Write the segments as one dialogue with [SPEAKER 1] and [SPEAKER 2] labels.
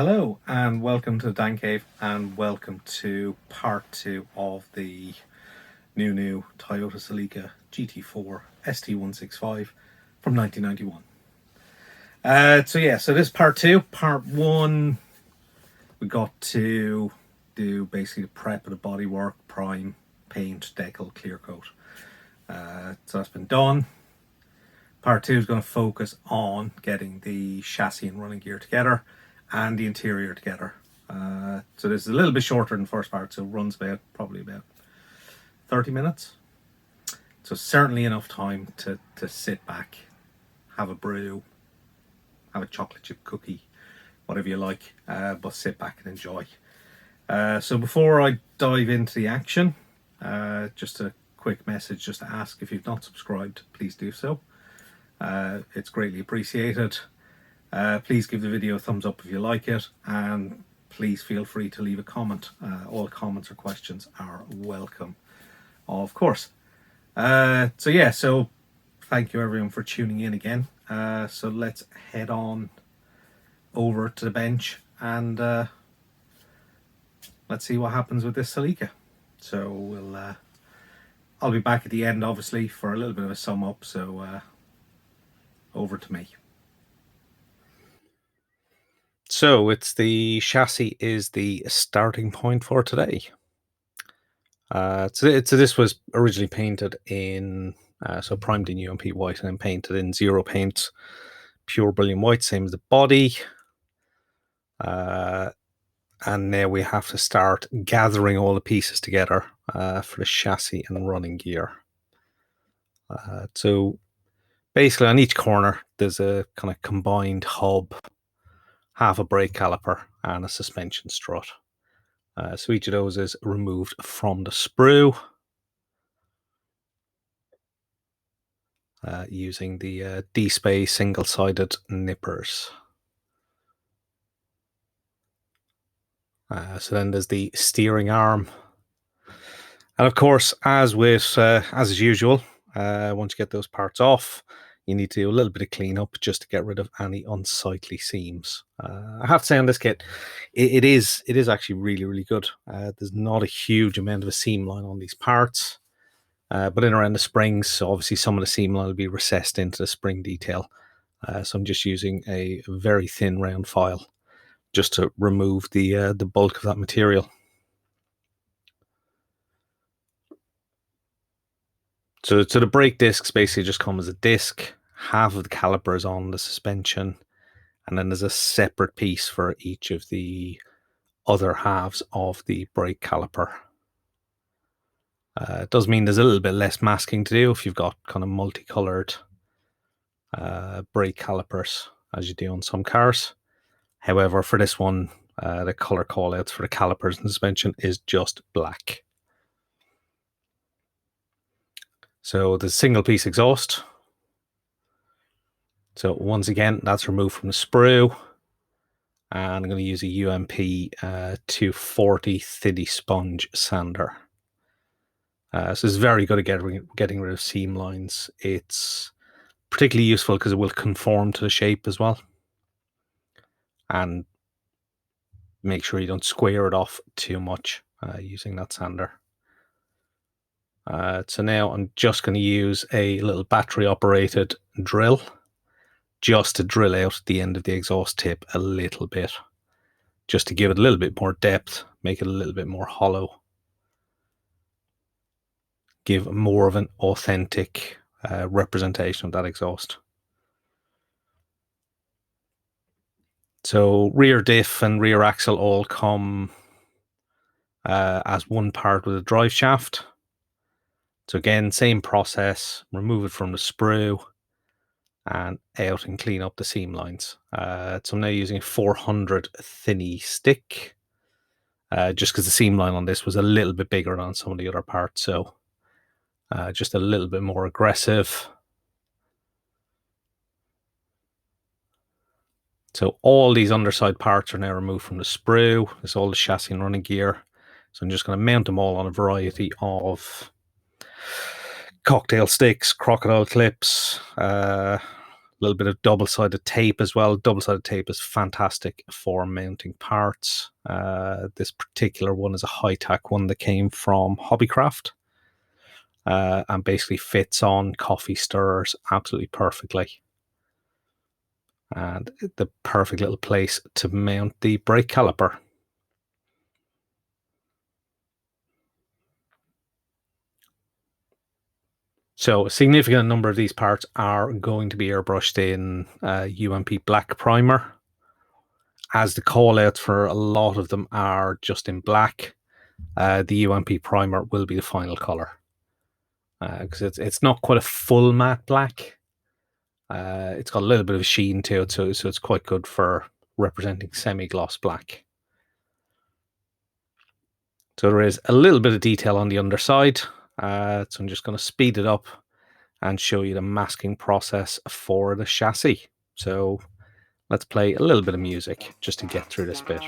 [SPEAKER 1] Hello and welcome to the Dan Cave and welcome to part 2 of the NuNu Toyota Celica GT4 ST165 from 1991. So this is part 2. Part 1 we got to do basically the prep of the bodywork, prime, paint, decal, clear coat. So that's been done. Part 2 is going to focus on getting the chassis and running gear together and the interior together. So this is a little bit shorter than the first part, so it runs probably about 30 minutes. So certainly enough time to sit back, have a brew, have a chocolate chip cookie, whatever you like, but sit back and enjoy. So before I dive into the action, just a quick message just to ask, if you've not subscribed, please do so. It's greatly appreciated. Please give the video a thumbs up if you like it, and please feel free to leave a comment. All comments or questions are welcome, of course. So thank you everyone for tuning in again. So let's head on over to the bench and let's see what happens with this Celica. So I'll be back at the end obviously for a little bit of a sum up, so over to me. So the chassis is the starting point for today. So this was originally painted in primed in UMP white and then painted in zero paint, pure brilliant white, same as the body. And now we have to start gathering all the pieces together for the chassis and running gear. So basically on each corner there's a kind of combined hub, half a brake caliper and a suspension strut. So each of those is removed from the sprue using the D-Space single-sided nippers. So then there's the steering arm, and of course, as is usual, once you get those parts off, you need to do a little bit of cleanup just to get rid of any unsightly seams. I have to say on this kit, it is actually really good. There's not a huge amount of a seam line on these parts, but in around the springs, so obviously some of the seam line will be recessed into the spring detail. So I'm just using a very thin round file just to remove the bulk of that material. So the brake discs basically just come as a disc. Half of the caliper is on the suspension, and then there's a separate piece for each of the other halves of the brake caliper. It does mean there's a little bit less masking to do if you've got kind of multicolored brake calipers, as you do on some cars. However, for this one, the color callouts for the calipers and suspension is just black. So the single piece exhaust. So once again, that's removed from the sprue. And I'm going to use a UMP 240 Thiddy sponge sander. So it's very good at getting rid of seam lines. It's particularly useful because it will conform to the shape as well. And make sure you don't square it off too much using that sander. So now I'm just going to use a little battery operated drill just to drill out the end of the exhaust tip a little bit, just to give it a little bit more depth, make it a little bit more hollow, give more of an authentic representation of that exhaust. So rear diff and rear axle all come as one part with a drive shaft. So again, same process, remove it from the sprue and out and clean up the seam lines. So I'm now using a 400 thinny stick, just because the seam line on this was a little bit bigger than on some of the other parts, so just a little bit more aggressive. So all these underside parts are now removed from the sprue. It's all the chassis and running gear. So I'm just going to mount them all on a variety of cocktail sticks, crocodile clips, little bit of double-sided tape as well. Double-sided tape is fantastic for mounting parts. This particular one is a high-tech one that came from Hobbycraft, and basically fits on coffee stirrers absolutely perfectly. And the perfect little place to mount the brake caliper. So a significant number of these parts are going to be airbrushed in UMP black primer, as the callouts for a lot of them are just in black. The UMP primer will be the final color, because it's not quite a full matte black. It's got a little bit of a sheen to it, so it's quite good for representing semi-gloss black. So there is a little bit of detail on the underside, so I'm just going to speed it up and show you the masking process for the chassis. So let's play a little bit of music just to get through this bit.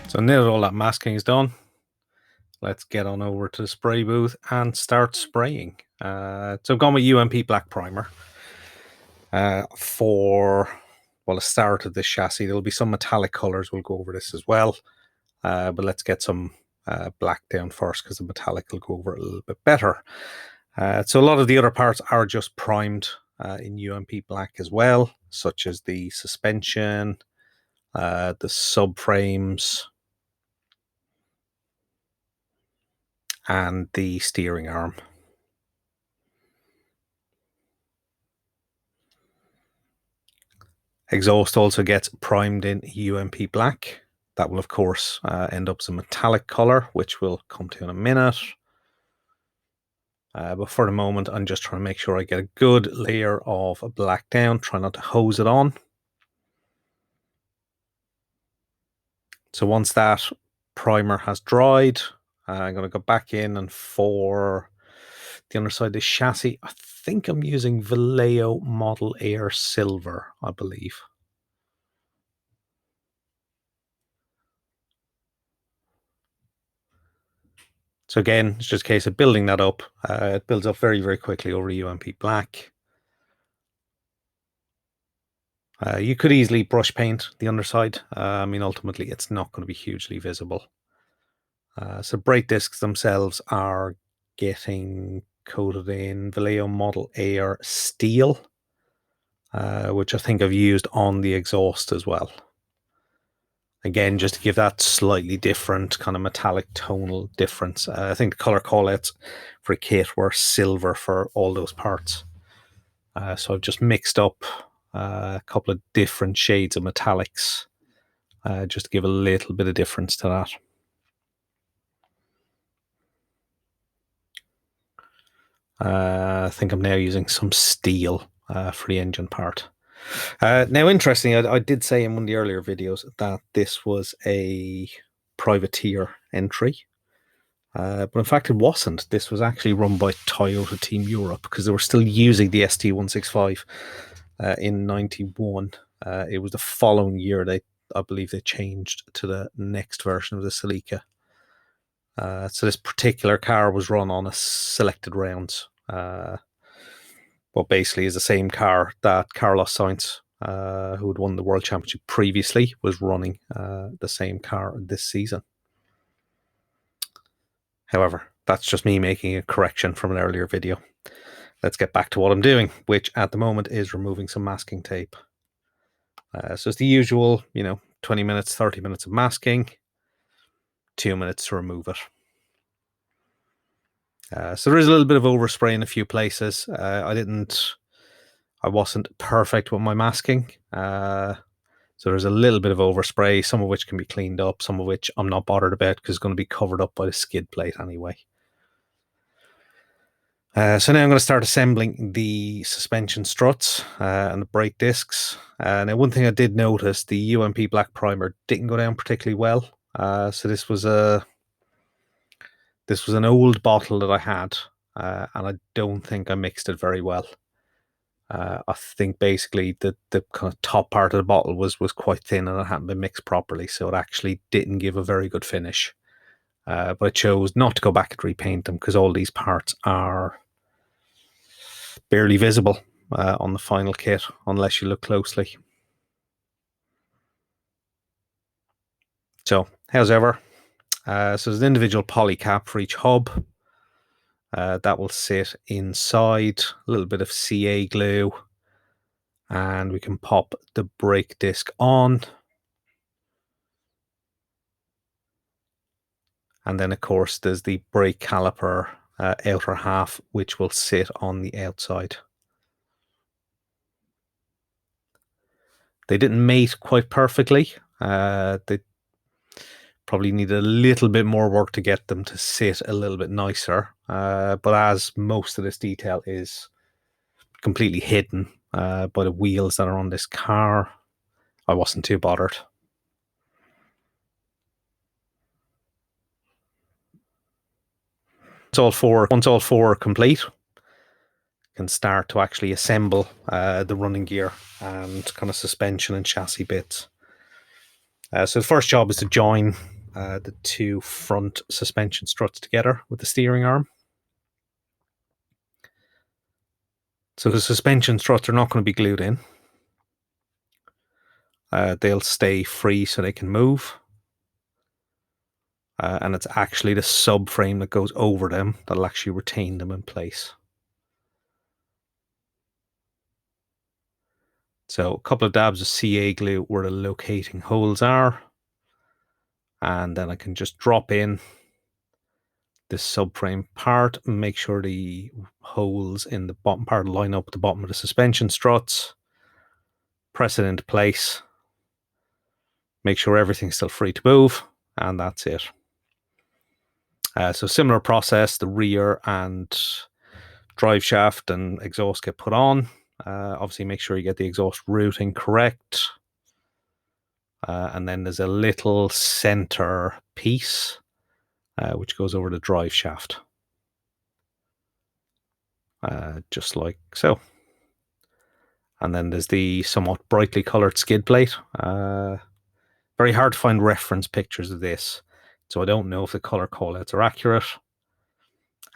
[SPEAKER 1] So now that all that masking is done, let's get on over to the spray booth and start spraying. So I've gone with UMP black primer for, well, the start of this chassis. There'll be some metallic colors. We'll go over this as well. But let's get some black down first, because the metallic will go over it a little bit better. So a lot of the other parts are just primed in UMP black as well, such as the suspension, the subframes, and the steering arm. Exhaust also gets primed in UMP black. That will, of course, end up as a metallic color, which we'll come to in a minute. But for the moment, I'm just trying to make sure I get a good layer of black down. Try not to hose it on. So once that primer has dried, I'm going to go back in, and for the underside of the chassis, I think I'm using Vallejo Model Air Silver, I believe. So again, it's just a case of building that up. It builds up very, very quickly over UMP black. You could easily brush paint the underside. I mean, ultimately, it's not going to be hugely visible. So brake discs themselves are getting coated in Vallejo Model Air Steel, which I think I've used on the exhaust as well. Again, just to give that slightly different kind of metallic tonal difference. I think the color callouts for a kit were silver for all those parts. So I've just mixed up a couple of different shades of metallics, just to give a little bit of difference to that. I think I'm now using some steel for the engine part. Now, interestingly, I did say in one of the earlier videos that this was a privateer entry, but in fact it wasn't. This was actually run by Toyota Team Europe, because they were still using the ST165 in 91. It was the following year I believe they changed to the next version of the Celica. So this particular car was run on a selected rounds. What basically is the same car that Carlos Sainz, who had won the World Championship previously, was running the same car this season. However, that's just me making a correction from an earlier video. Let's get back to what I'm doing, which at the moment is removing some masking tape. So it's the usual, 20 minutes, 30 minutes of masking, 2 minutes to remove it. So there is a little bit of overspray in a few places. I wasn't perfect with my masking. So there's a little bit of overspray, some of which can be cleaned up, some of which I'm not bothered about because it's going to be covered up by the skid plate anyway. So now I'm going to start assembling the suspension struts and the brake discs. Now one thing I did notice, the UMP black primer didn't go down particularly well. So this was an old bottle that I had, and I don't think I mixed it very well. I think basically the kind of top part of the bottle was quite thin and it hadn't been mixed properly, so it actually didn't give a very good finish. But I chose not to go back and repaint them because all these parts are barely visible on the final kit unless you look closely. So, how's ever? So there's an individual poly cap for each hub. That will sit inside, a little bit of CA glue, and we can pop the brake disc on. And then, of course, there's the brake caliper outer half, which will sit on the outside. They didn't mate quite perfectly. They probably need a little bit more work to get them to sit a little bit nicer. But as most of this detail is completely hidden by the wheels that are on this car, I wasn't too bothered. Once all four are complete, can start to actually assemble the running gear and kind of suspension and chassis bits. So the first job is to join the two front suspension struts together with the steering arm. So the suspension struts are not going to be glued in. They'll stay free so they can move. And it's actually the subframe that goes over them that'll actually retain them in place. So a couple of dabs of CA glue where the locating holes are. And then I can just drop in this subframe part and make sure the holes in the bottom part line up with the bottom of the suspension struts. Press it into place. Make sure everything's still free to move. And that's it. So similar process, the rear and drive shaft and exhaust get put on. Obviously make sure you get the exhaust routing correct. And then there's a little center piece which goes over the drive shaft. Just like so. And then there's the somewhat brightly colored skid plate. Very hard to find reference pictures of this, so I don't know if the color callouts are accurate.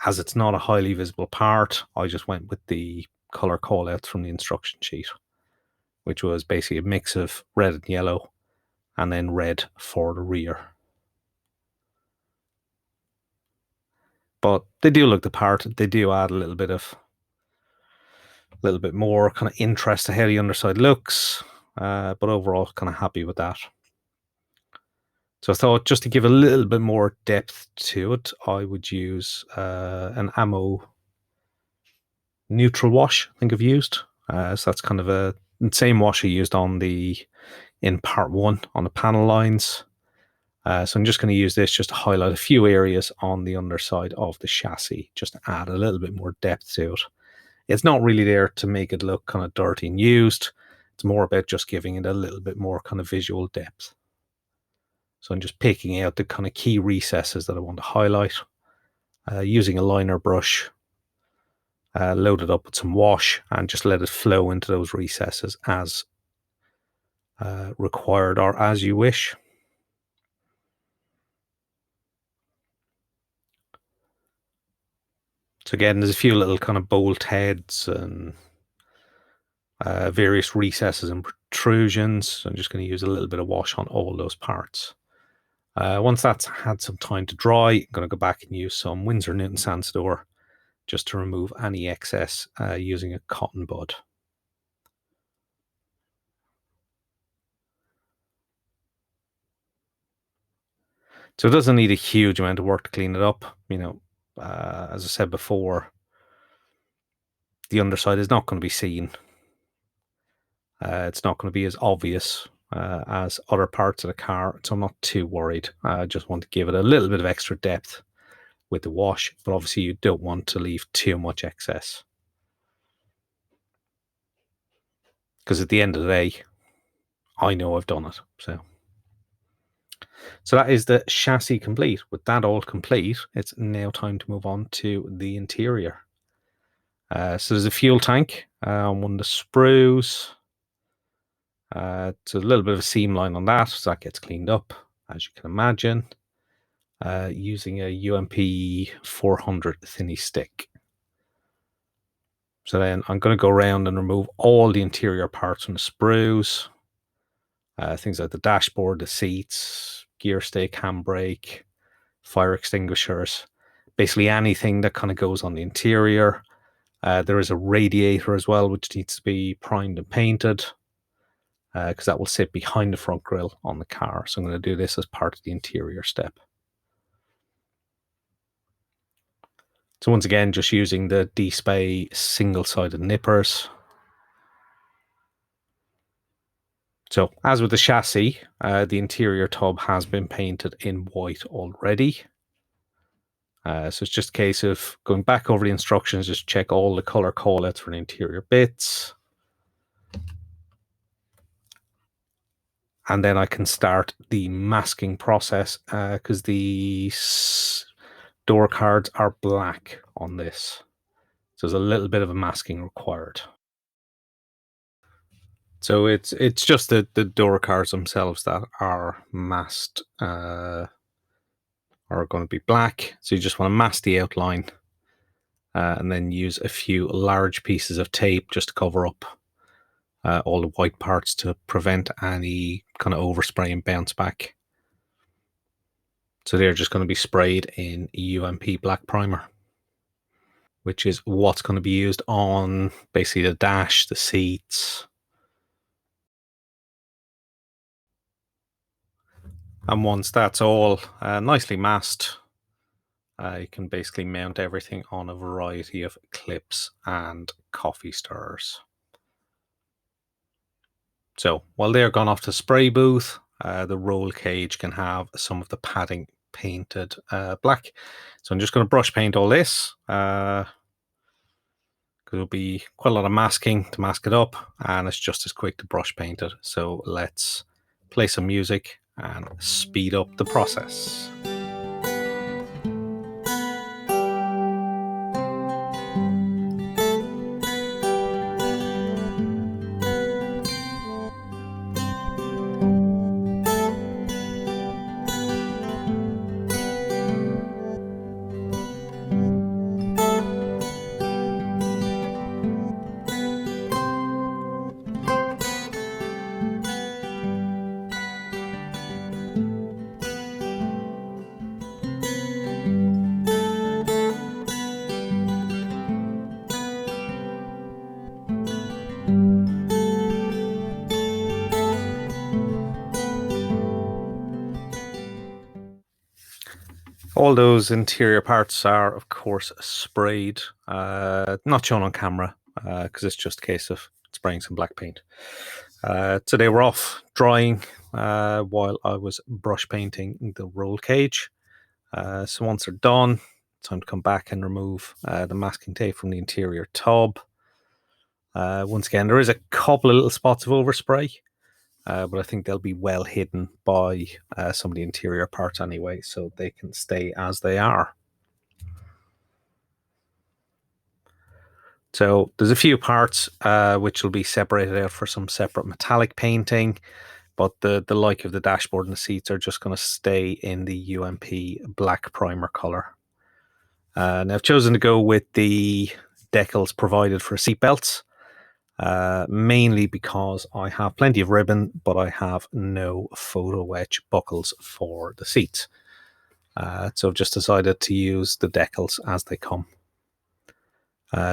[SPEAKER 1] As it's not a highly visible part, I just went with the color callouts from the instruction sheet, which was basically a mix of red and yellow, and then red for the rear. But they do look the part. They do add a little bit more kind of interest to how the underside looks. But overall, kind of happy with that. So I thought just to give a little bit more depth to it, I would use an ammo neutral wash, I think I've used. So that's kind of the same wash I used in part 1 on the panel lines. So I'm just going to use this just to highlight a few areas on the underside of the chassis, just to add a little bit more depth to it. It's not really there to make it look kind of dirty and used. It's more about just giving it a little bit more kind of visual depth. So I'm just picking out the kind of key recesses that I want to highlight, using a liner brush, load it up with some wash and just let it flow into those recesses as required or as you wish. So again, there's a few little kind of bolt heads and various recesses and protrusions. So I'm just going to use a little bit of wash on all those parts. Once that's had some time to dry, I'm going to go back and use some Winsor Newton Sand Store just to remove any excess using a cotton bud. So it doesn't need a huge amount of work to clean it up. You know, as I said before, the underside is not going to be seen. It's not going to be as obvious as other parts of the car, so I'm not too worried. I just want to give it a little bit of extra depth with the wash, but obviously you don't want to leave too much excess. Because at the end of the day, I know I've done it. So that is the chassis complete. With that all complete, it's now time to move on to the interior. So there's a fuel tank on one of the sprues. It's a little bit of a seam line on that, so that gets cleaned up, as you can imagine, using a UMP 400 thinny stick. So then I'm going to go around and remove all the interior parts from the sprues. Things like the dashboard, the seats, gear stick, handbrake, fire extinguishers, basically anything that kind of goes on the interior. There is a radiator as well, which needs to be primed and painted because that will sit behind the front grille on the car. So I'm going to do this as part of the interior step. So once again, just using the D-Spay single-sided nippers. So as with the chassis, the interior tub has been painted in white already. So it's just a case of going back over the instructions, just check all the color callouts for the interior bits. And then I can start the masking process because the door cards are black on this. So there's a little bit of a masking required. So it's just the door cards themselves that are masked, are going to be black. So you just want to mask the outline and then use a few large pieces of tape just to cover up all the white parts to prevent any kind of overspray and bounce back. So they're just going to be sprayed in UMP black primer, which is what's going to be used on basically the dash, the seats. And once that's all nicely masked, you can basically mount everything on a variety of clips and coffee stirrers. So while they're gone off to spray booth, the roll cage can have some of the padding painted black. So I'm just going to brush paint all this because there'll be quite a lot of masking to mask it up, and it's just as quick to brush paint it. So let's play some music and speed up the process. All those interior parts are, of course, sprayed, not shown on camera because it's just a case of spraying some black paint. So they were off drying while I was brush painting the roll cage. So once they're done, it's time to come back and remove the masking tape from the interior tub. Once again, there is a couple of little spots of overspray, but I think they'll be well hidden by some of the interior parts anyway, so they can stay as they are. So there's a few parts which will be separated out for some separate metallic painting, but the like of the dashboard and the seats are just going to stay in the UMP black primer color. Now I've chosen to go with the decals provided for seat belts, mainly because I have plenty of ribbon, but I have no photo etch buckles for the seats. So I've just decided to use the decals as they come.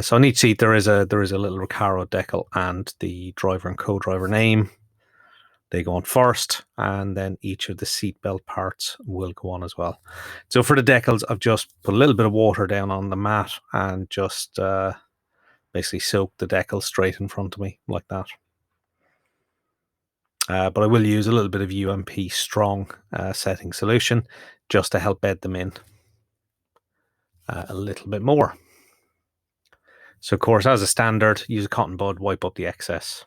[SPEAKER 1] So on each seat there is a little Recaro decal and the driver and co-driver name. They go on first, and then each of the seatbelt parts will go on as well. So for the decals, I've just put a little bit of water down on the mat and just basically soak the decal straight in front of me like that. But I will use a little bit of UMP strong setting solution just to help bed them in a little bit more. So of course, as a standard, use a cotton bud, wipe up the excess.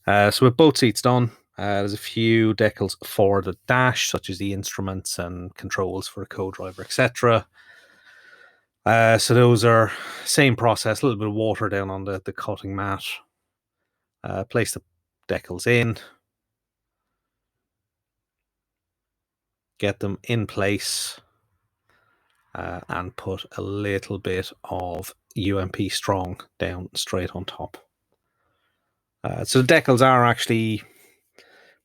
[SPEAKER 1] So with both seats done, there's a few decals for the dash, such as the instruments and controls for a co-driver, etc. So those are same process, a little bit of water down on the cutting mat. Place the decals in, get them in place, and put a little bit of UMP strong down straight on top. So the decals are actually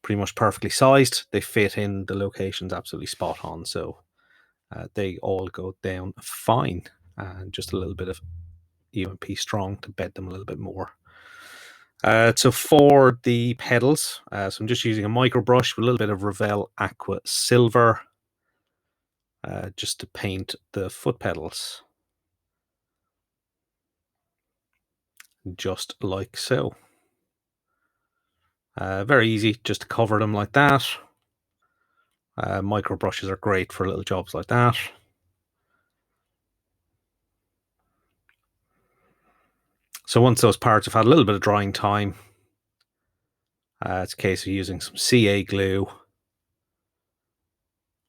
[SPEAKER 1] pretty much perfectly sized. They fit in the locations absolutely spot on, so they all go down fine. And just a little bit of UMP strong to bed them a little bit more. So for the pedals, so I'm just using a micro brush with a little bit of Revell Aqua Silver just to paint the foot pedals. Just like so. Very easy just to cover them like that. Micro brushes are great for little jobs like that. So once those parts have had a little bit of drying time, it's a case of using some CA glue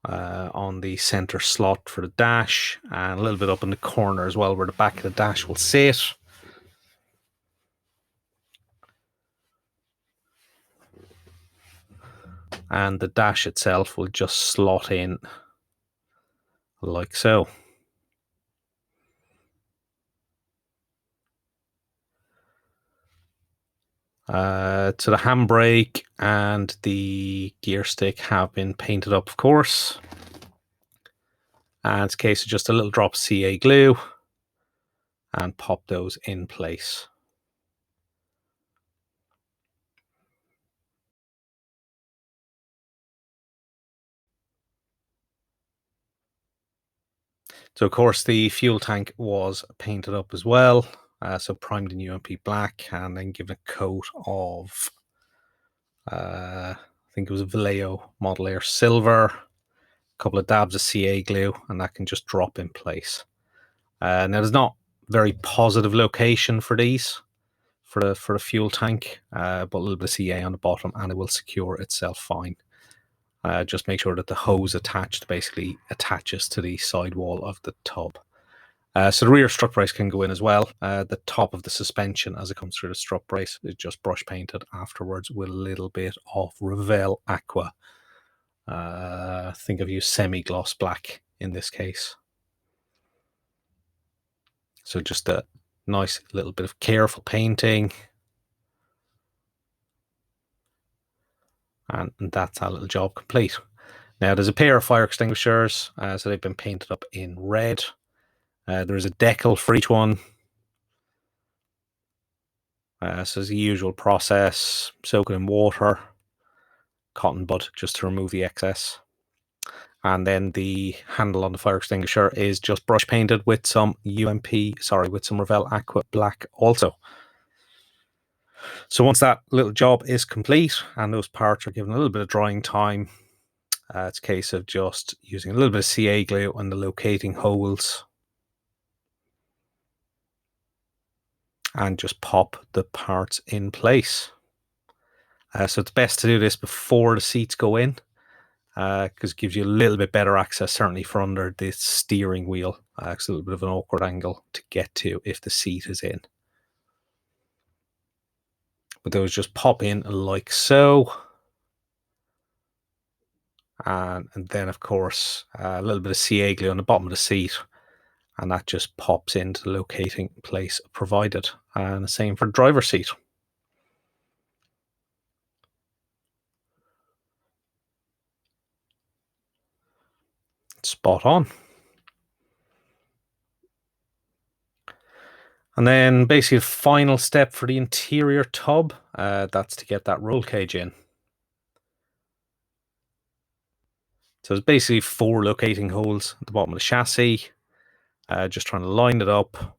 [SPEAKER 1] on the center slot for the dash and a little bit up in the corner as well where the back of the dash will sit. And the dash itself will just slot in like so. So the handbrake and the gear stick have been painted up, of course. And it's a case of just a little drop of CA glue and pop those in place. So of course the fuel tank was painted up as well. So primed in UMP black and then given a coat of I think it was a Vallejo Model Air Silver, a couple of dabs of CA glue, and that can just drop in place. Now there's not very positive location for these for the fuel tank, but a little bit of CA on the bottom and it will secure itself fine. Just make sure that the hose attached basically attaches to the sidewall of the tub. So the rear strut brace can go in as well. The top of the suspension as it comes through the strut brace is just brush painted afterwards with a little bit of Revell Aqua. I think I've used semi-gloss black in this case. So just a nice little bit of careful painting. And that's our little job complete. Now there's a pair of fire extinguishers, so they've been painted up in red. There is a decal for each one. So it's the usual process, soak it in water, cotton bud just to remove the excess. And then the handle on the fire extinguisher is just brush painted with some with some Revell Aqua black also. So once that little job is complete and those parts are given a little bit of drying time, it's a case of just using a little bit of CA glue on the locating holes and just pop the parts in place. So it's best to do this before the seats go in, because it gives you a little bit better access, certainly for under the steering wheel. It's a little bit of an awkward angle to get to if the seat is in. but those just pop in like so. And then of course a little bit of CA glue on the bottom of the seat, and that just pops into the locating place provided. And the same for the driver's seat. Spot on. And then basically the final step for the interior tub, that's to get that roll cage in. So it's basically 4 locating holes at the bottom of the chassis. Just trying to line it up.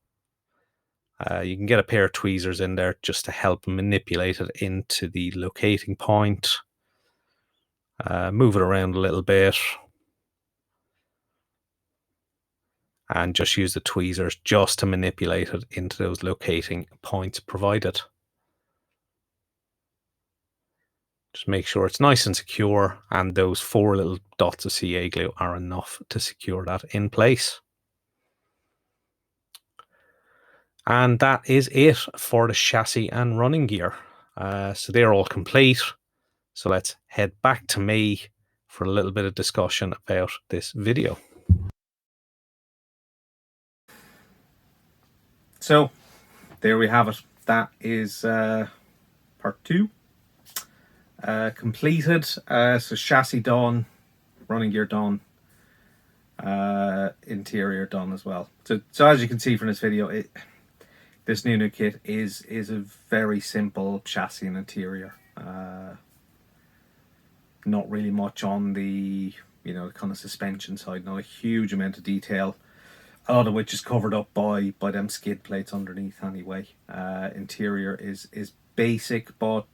[SPEAKER 1] You can get a pair of tweezers in there just to help manipulate it into the locating point. Move it around a little bit. And just use the tweezers just to manipulate it into those locating points provided. Just make sure it's nice and secure, and those 4 little dots of CA glue are enough to secure that in place. And that is it for the chassis and running gear. So they're all complete. So let's head back to me for a little bit of discussion about this video. So there we have it. That is part 2 completed. So chassis done, running gear done, interior done as well. So as you can see from this video, this NuNu kit is a very simple chassis and interior. Not really much on the kind of suspension side. Not a huge amount of detail. A lot of which is covered up by them skid plates underneath anyway. Interior is basic, but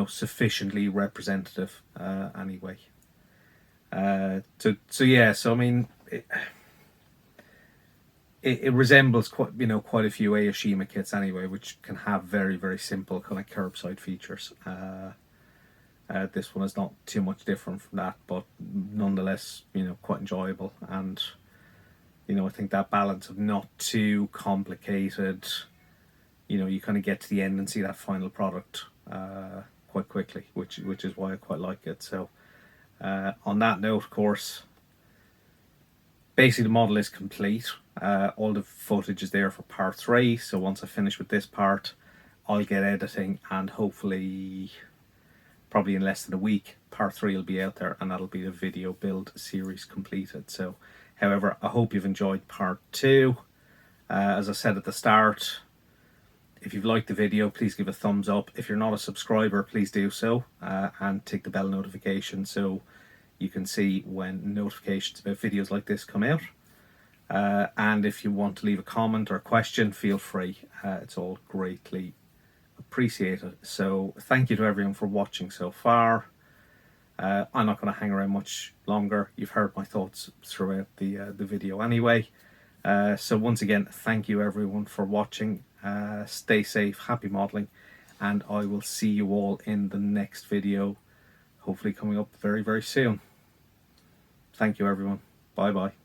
[SPEAKER 1] sufficiently representative anyway. So yeah, so I mean, it resembles quite a few Aoshima kits anyway, which can have very, very simple kind of curbside features. This one is not too much different from that, but nonetheless, quite enjoyable. And I think that balance of not too complicated, you kind of get to the end and see that final product quite quickly, which is why I quite like it. So on that note, of course, basically the model is complete. All the footage is there for part 3. So once I finish with this part, I'll get editing, and hopefully probably in less than a week, part 3 will be out there, and that'll be the video build series completed. So however, I hope you've enjoyed part 2. As I said at the start, if you've liked the video, please give a thumbs up. If you're not a subscriber, please do so, and tick the bell notification so you can see when notifications about videos like this come out. And if you want to leave a comment or a question, feel free. It's all greatly appreciated. So thank you to everyone for watching so far. I'm not going to hang around much longer. You've heard my thoughts throughout the video anyway. So once again, thank you everyone for watching. Stay safe, happy modelling, and I will see you all in the next video, hopefully coming up very, very soon. Thank you everyone. Bye bye.